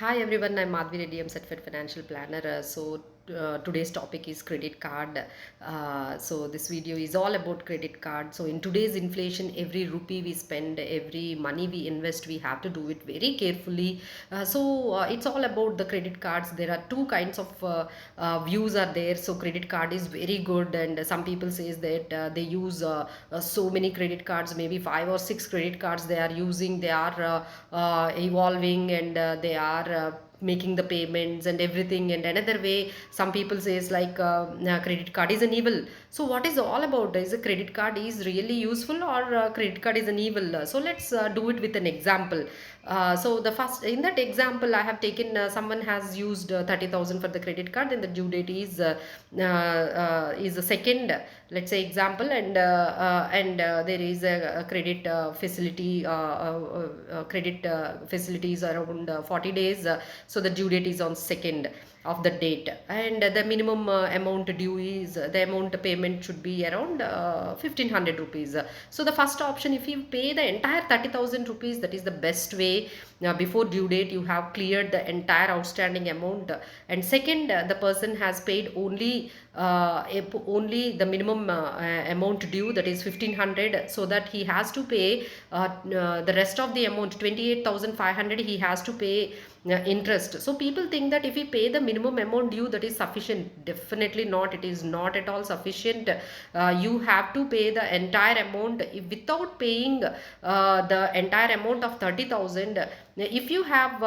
Hi everyone, I'm Madhavi Reddy, I'm certified financial planner. Today's topic is credit card. So this video is all about credit card. So in today's inflation, every rupee we spend, every money we invest, we have to do it very carefully. It's all about the credit cards. There are two kinds of views are there. So credit card is very good, and some people says that they use so many credit cards, maybe five or six credit cards they are using. They are evolving, and they are making the payments and everything. And another way, some people says like credit card is an evil. So what is all about? Is a credit card is really useful, or credit card is an evil? So let's do it with an example. So the first, in that example, I have taken someone has used 30,000 for the credit card, and the due date is the second, let's say example. And there is a credit facility credit facilities around 40 days. So the due date is on second of the date, and the minimum amount due is the amount payment should be around 1500 rupees. So the first option, if you pay the entire 30,000 rupees, that is the best way. Before due date you have cleared the entire outstanding amount. And second, the person has paid only the minimum amount due, that is 1500, so that he has to pay the rest of the amount 28,500 he has to pay interest. So people think that if we pay the minimum amount due, that is sufficient. Definitely not, it is not at all sufficient. You have to pay the entire amount. Without paying the entire amount of 30,000, if you have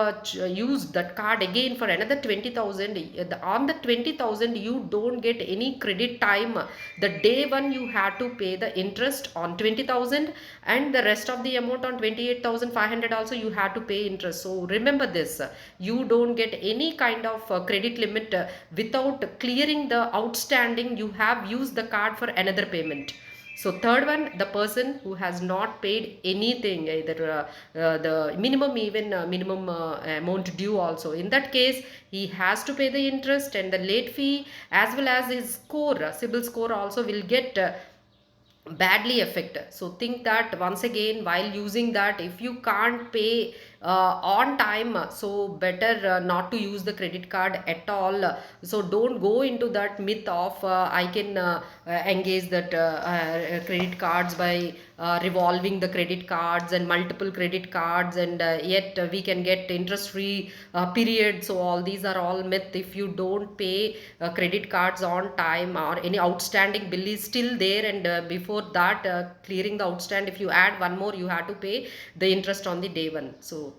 used that card again for another 20,000, on the 20,000 you don't get any credit time. The day one you have to pay the interest on 20,000, and the rest of the amount on 28,500 also you have to pay interest. So remember this, you don't get any kind of credit limit without clearing the outstanding. You have used the card for another payment. So third one, the person who has not paid anything, either the minimum, even minimum amount due also. In that case, he has to pay the interest and the late fee, as well as his score, CIBIL score also will get badly affected. So think that once again, while using that, if you can't pay on time, so better not to use the credit card at all. So don't go into that myth of I can engage that credit cards by revolving the credit cards and multiple credit cards, and yet we can get interest free period. So all these are all myth. If you don't pay credit cards on time, or any outstanding bill is still there, and before that clearing the outstand, if you add one more, you have to pay the interest on the day one. So